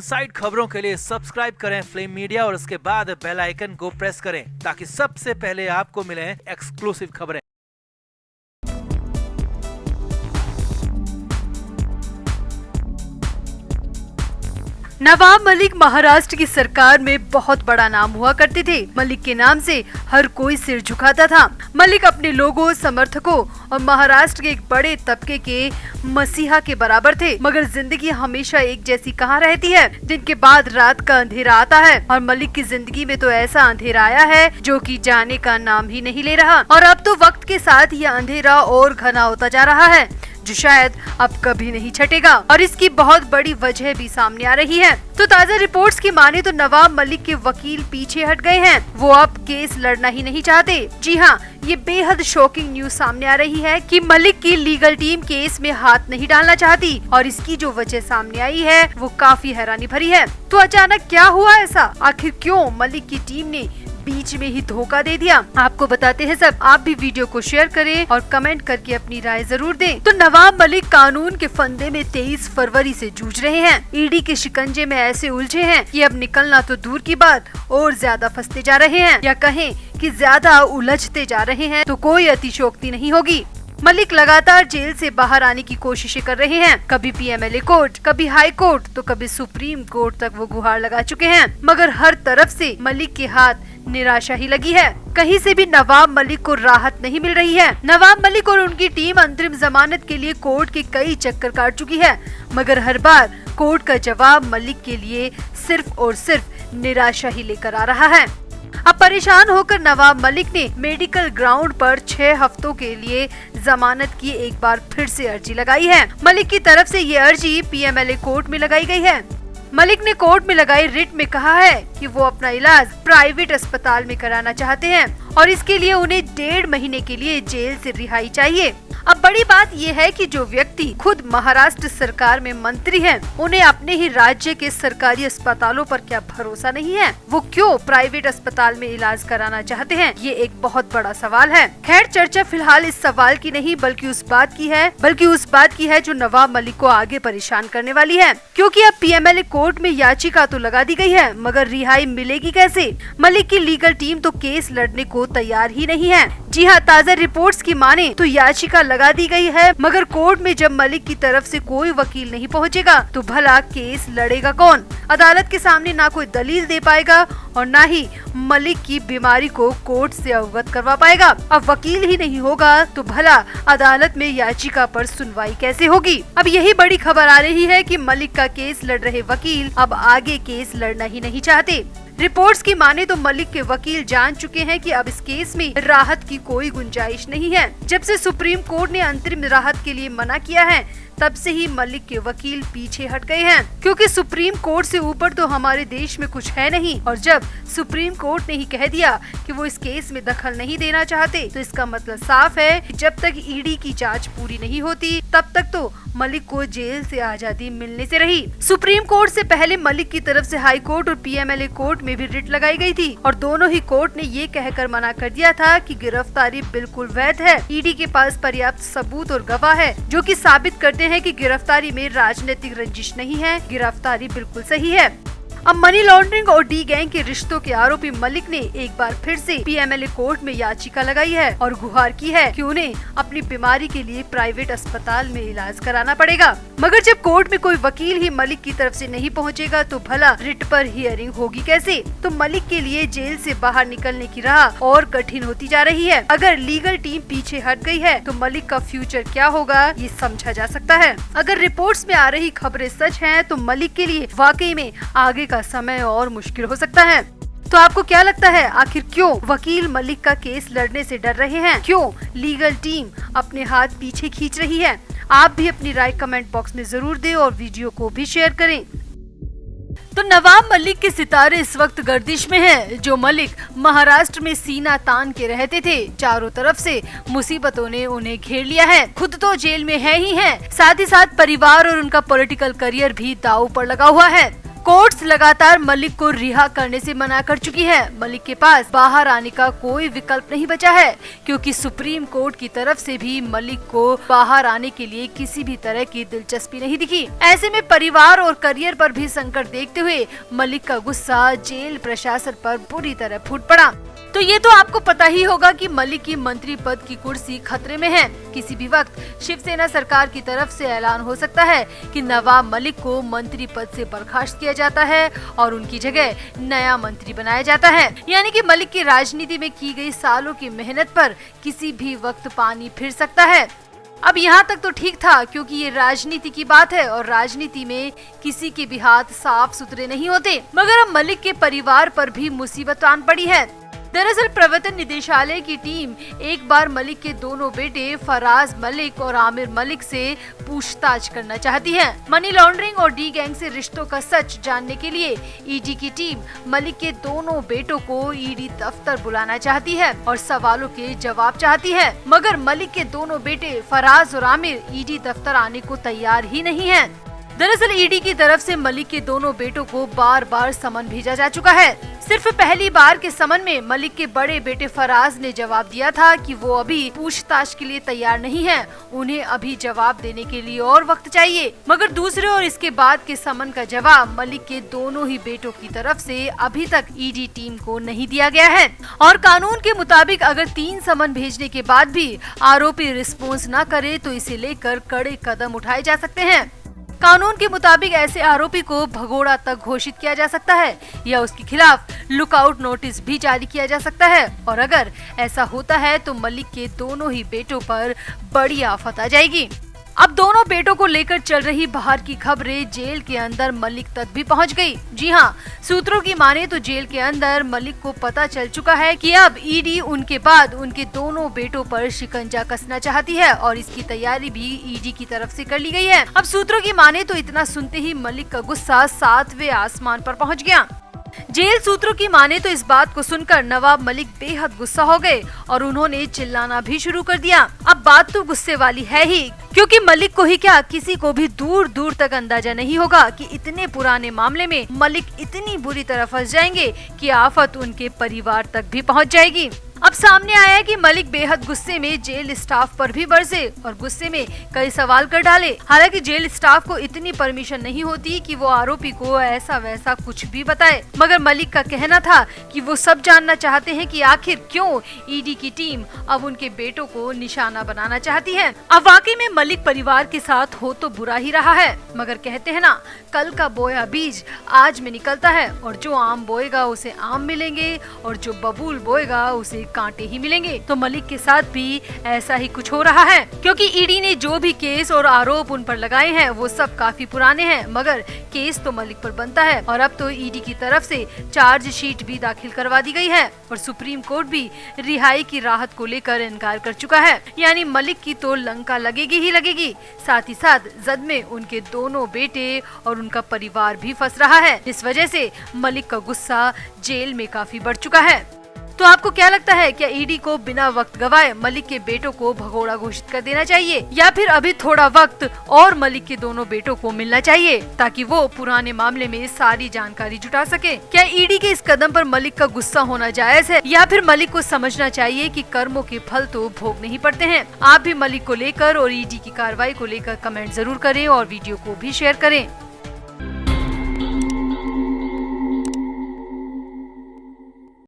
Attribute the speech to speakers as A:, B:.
A: Side खबरों के लिए सब्सक्राइब करें फ्लेम मीडिया और उसके बाद बेल आइकन को प्रेस करें ताकि सबसे पहले आपको मिले एक्सक्लूसिव खबरें।
B: नवाब मलिक महाराष्ट्र की सरकार में बहुत बड़ा नाम हुआ करते थे। मलिक के नाम से हर कोई सिर झुकाता था। मलिक अपने लोगों, समर्थकों और महाराष्ट्र के एक बड़े तबके के मसीहा के बराबर थे। मगर जिंदगी हमेशा एक जैसी कहाँ रहती है। दिन के बाद रात का अंधेरा आता है और मलिक की जिंदगी में तो ऐसा अंधेरा आया है जो कि जाने का नाम ही नहीं ले रहा। और अब तो वक्त के साथ यह अंधेरा और घना होता जा रहा है जो शायद अब कभी नहीं छटेगा। और इसकी बहुत बड़ी वजह भी सामने आ रही है। तो ताज़ा रिपोर्ट्स की माने तो नवाब मलिक के वकील पीछे हट गए हैं। वो अब केस लड़ना ही नहीं चाहते। जी हाँ, ये बेहद शॉकिंग न्यूज सामने आ रही है कि मलिक की लीगल टीम केस में हाथ नहीं डालना चाहती और इसकी जो वजह सामने आई है वो काफी हैरानी भरी है। तो अचानक क्या हुआ ऐसा? आखिर क्यों मलिक की टीम ने बीच में ही धोखा दे दिया? आपको बताते हैं सब। आप भी वीडियो को शेयर करें और कमेंट करके अपनी राय जरूर दें। तो नवाब मलिक कानून के फंदे में 23 फरवरी से जूझ रहे हैं। ईडी के शिकंजे में ऐसे उलझे हैं कि अब निकलना तो दूर की बात और ज्यादा फंसते जा रहे हैं, या कहें कि ज्यादा उलझते जा रहे हैं तो कोई अतिशयोक्ति नहीं होगी। मलिक लगातार जेल से बाहर आने की कोशिशें कर रहे हैं। कभी पीएमएलए कोर्ट, कभी हाई कोर्ट, तो कभी सुप्रीम कोर्ट तक वो गुहार लगा चुके हैं। मगर हर तरफ से मलिक के हाथ निराशा ही लगी है। कहीं से भी नवाब मलिक को राहत नहीं मिल रही है। नवाब मलिक और उनकी टीम अंतरिम जमानत के लिए कोर्ट के कई चक्कर काट चुकी है, मगर हर बार कोर्ट का जवाब मलिक के लिए सिर्फ और सिर्फ निराशा ही लेकर आ रहा है। अब परेशान होकर नवाब मलिक ने मेडिकल ग्राउंड पर 6 हफ्तों के लिए जमानत की एक बार फिर से अर्जी लगाई है। मलिक की तरफ से ये अर्जी पीएमएलए कोर्ट में लगाई गई है। मलिक ने कोर्ट में लगाई रिट में कहा है कि वो अपना इलाज प्राइवेट अस्पताल में कराना चाहते हैं और इसके लिए उन्हें 1.5 महीने के लिए जेल से रिहाई चाहिए। अब बड़ी बात ये है कि जो व्यक्ति खुद महाराष्ट्र सरकार में मंत्री हैं, उन्हें अपने ही राज्य के सरकारी अस्पतालों पर क्या भरोसा नहीं है? वो क्यों प्राइवेट अस्पताल में इलाज कराना चाहते हैं? ये एक बहुत बड़ा सवाल है। खैर, चर्चा फिलहाल इस सवाल की नहीं बल्कि उस बात की है जो नवाब मलिक को आगे परेशान करने वाली है। क्योंकि अब पीएमएलए कोर्ट में याचिका तो लगा दी गई है, मगर रिहाई मिलेगी कैसे? मलिक की लीगल टीम तो केस लड़ने को तैयार ही नहीं है। जी हाँ, ताज़ा रिपोर्ट्स की माने तो याचिका लगा दी गई है, मगर कोर्ट में जब मलिक की तरफ से कोई वकील नहीं पहुंचेगा तो भला केस लड़ेगा कौन? अदालत के सामने ना कोई दलील दे पाएगा और ना ही मलिक की बीमारी को कोर्ट से अवगत करवा पाएगा। अब वकील ही नहीं होगा तो भला अदालत में याचिका पर सुनवाई कैसे होगी? अब यही बड़ी खबर आ रही है कि मलिक का केस लड़ रहे वकील अब आगे केस लड़ना ही नहीं चाहते। रिपोर्ट्स की माने तो मलिक के वकील जान चुके हैं कि अब इस केस में राहत की कोई गुंजाइश नहीं है। जब से सुप्रीम कोर्ट ने अंतरिम राहत के लिए मना किया है, तब से ही मलिक के वकील पीछे हट गए हैं, क्योंकि सुप्रीम कोर्ट से ऊपर तो हमारे देश में कुछ है नहीं। और जब सुप्रीम कोर्ट ने ही कह दिया कि वो इस केस में दखल नहीं देना चाहते, तो इसका मतलब साफ है कि जब तक ईडी की जांच पूरी नहीं होती तब तक तो मलिक को जेल से आजादी मिलने से रही। सुप्रीम कोर्ट से पहले मलिक की तरफ से हाई कोर्ट और पीएमएलए कोर्ट में भी रिट लगाई गई थी और दोनों ही कोर्ट ने ये कहकर मना कर दिया था कि गिरफ्तारी बिल्कुल वैध है। ईडी के पास पर्याप्त सबूत और गवाह है जो कि साबित करते हैं कि गिरफ्तारी में राजनीतिक रंजिश नहीं है, गिरफ्तारी बिल्कुल सही है। अब मनी लॉन्ड्रिंग और डी गैंग के रिश्तों के आरोपी मलिक ने एक बार फिर से पीएमएलए कोर्ट में याचिका लगाई है और गुहार की है कि उन्हें अपनी बीमारी के लिए प्राइवेट अस्पताल में इलाज कराना पड़ेगा। मगर जब कोर्ट में कोई वकील ही मलिक की तरफ से नहीं पहुंचेगा तो भला रिट पर हियरिंग होगी कैसे? तो मलिक के लिए जेल से बाहर निकलने की राह और कठिन होती जा रही है। अगर लीगल टीम पीछे हट गई है तो मलिक का फ्यूचर क्या होगा ये समझा जा सकता है। अगर रिपोर्ट्स में आ रही खबरें सच हैं तो मलिक के लिए वाकई में आगे का समय और मुश्किल हो सकता है। तो आपको क्या लगता है, आखिर क्यों वकील मलिक का केस लड़ने से डर रहे हैं? क्यों लीगल टीम अपने हाथ पीछे खींच रही है? आप भी अपनी राय कमेंट बॉक्स में जरूर दें और वीडियो को भी शेयर करें। तो नवाब मलिक के सितारे इस वक्त गर्दिश में हैं। जो मलिक महाराष्ट्र में सीना तान के रहते थे, चारों तरफ से मुसीबतों ने उन्हें घेर लिया है। खुद तो जेल में है ही है, साथ ही साथ परिवार और उनका पॉलिटिकल करियर भी दांव पर लगा हुआ है। कोर्ट्स लगातार मलिक को रिहा करने से मना कर चुकी है। मलिक के पास बाहर आने का कोई विकल्प नहीं बचा है, क्योंकि सुप्रीम कोर्ट की तरफ से भी मलिक को बाहर आने के लिए किसी भी तरह की दिलचस्पी नहीं दिखी। ऐसे में परिवार और करियर पर भी संकट देखते हुए मलिक का गुस्सा जेल प्रशासन पर बुरी तरह फूट पड़ा। तो ये तो आपको पता ही होगा कि मलिक की मंत्री पद की कुर्सी खतरे में है। किसी भी वक्त शिवसेना सरकार की तरफ से ऐलान हो सकता है कि नवाब मलिक को मंत्री पद से बर्खास्त किया जाता है और उनकी जगह नया मंत्री बनाया जाता है। यानी कि मलिक की राजनीति में की गई सालों की मेहनत पर किसी भी वक्त पानी फिर सकता है। अब यहाँ तक तो ठीक था, क्योंकि ये राजनीति की बात है और राजनीति में किसी के भी हाथ साफ सुथरे नहीं होते। मगर अब मलिक के परिवार पर भी मुसीबत आन पड़ी है। दरअसल प्रवर्तन निदेशालय की टीम एक बार मलिक के दोनों बेटे फराज मलिक और आमिर मलिक से पूछताछ करना चाहती है। मनी लॉन्ड्रिंग और डी गैंग से रिश्तों का सच जानने के लिए ईडी की टीम मलिक के दोनों बेटों को ईडी दफ्तर बुलाना चाहती है और सवालों के जवाब चाहती है। मगर मलिक के दोनों बेटे फराज और आमिर ईडी दफ्तर आने को तैयार ही नहीं है। दरअसल ईडी की तरफ से मलिक के दोनों बेटों को बार बार समन भेजा जा चुका है। सिर्फ पहली बार के समन में मलिक के बड़े बेटे फराज ने जवाब दिया था कि वो अभी पूछताछ के लिए तैयार नहीं है, उन्हें अभी जवाब देने के लिए और वक्त चाहिए। मगर दूसरे और इसके बाद के समन का जवाब मलिक के दोनों ही बेटों की तरफ से अभी तक ईडी टीम को नहीं दिया गया है। और कानून के मुताबिक अगर 3 समन भेजने के बाद भी आरोपी रिस्पॉन्स न करे तो इसे लेकर कड़े कदम उठाए जा सकते हैं। कानून के मुताबिक ऐसे आरोपी को भगोड़ा तक घोषित किया जा सकता है या उसके खिलाफ लुकआउट नोटिस भी जारी किया जा सकता है। और अगर ऐसा होता है तो मलिक के दोनों ही बेटों पर बड़ी आफत आ जाएगी। अब दोनों बेटों को लेकर चल रही बाहर की खबरें जेल के अंदर मलिक तक भी पहुंच गई। जी हाँ, सूत्रों की माने तो जेल के अंदर मलिक को पता चल चुका है कि अब ईडी उनके बाद उनके दोनों बेटों पर शिकंजा कसना चाहती है और इसकी तैयारी भी ईडी की तरफ से कर ली गई है। अब सूत्रों की माने तो इतना सुनते ही मलिक का गुस्सा 7वें आसमान पर पहुँच गया। जेल सूत्रों की माने तो इस बात को सुनकर नवाब मलिक बेहद गुस्सा हो गए और उन्होंने चिल्लाना भी शुरू कर दिया। अब बात तो गुस्से वाली है ही, क्योंकि मलिक को ही क्या किसी को भी दूर दूर तक अंदाजा नहीं होगा कि इतने पुराने मामले में मलिक इतनी बुरी तरह फंस जाएंगे कि आफत उनके परिवार तक भी पहुंच जाएगी। अब सामने आया कि मलिक बेहद गुस्से में जेल स्टाफ पर भी बरसे और गुस्से में कई सवाल कर डाले। हालांकि जेल स्टाफ को इतनी परमिशन नहीं होती कि वो आरोपी को ऐसा वैसा कुछ भी बताए, मगर मलिक का कहना था कि वो सब जानना चाहते हैं कि आखिर क्यों ईडी की टीम अब उनके बेटों को निशाना बनाना चाहती है। अब वाकई में मलिक परिवार के साथ हो तो बुरा ही रहा है, मगर कहते हैं ना, कल का बोया बीज आज में निकलता है और जो आम बोएगा उसे आम मिलेंगे और जो बबूल बोएगा उसे कांटे ही मिलेंगे। तो मलिक के साथ भी ऐसा ही कुछ हो रहा है, क्योंकि ईडी ने जो भी केस और आरोप उन पर लगाए हैं वो सब काफी पुराने हैं, मगर केस तो मलिक पर बनता है। और अब तो ईडी की तरफ से चार्जशीट भी दाखिल करवा दी गई है और सुप्रीम कोर्ट भी रिहाई की राहत को लेकर इनकार कर चुका है। यानी मलिक की तो लंका लगेगी ही लगेगी, साथ ही साथ जद में उनके दोनों बेटे और उनका परिवार भी फंस रहा है। इस वजह से मलिक का गुस्सा जेल में काफी बढ़ चुका है। तो आपको क्या लगता है, क्या ईडी को बिना वक्त गवाए मलिक के बेटों को भगोड़ा घोषित कर देना चाहिए या फिर अभी थोड़ा वक्त और मलिक के दोनों बेटों को मिलना चाहिए ताकि वो पुराने मामले में सारी जानकारी जुटा सके? क्या ईडी के इस कदम पर मलिक का गुस्सा होना जायज है या फिर मलिक को समझना चाहिए कि कर्मों के फल तो भोग नहीं पड़ते हैं? आप भी मलिक को लेकर और ईडी की कार्रवाई को लेकर कमेंट जरूर करें और वीडियो को भी शेयर करें।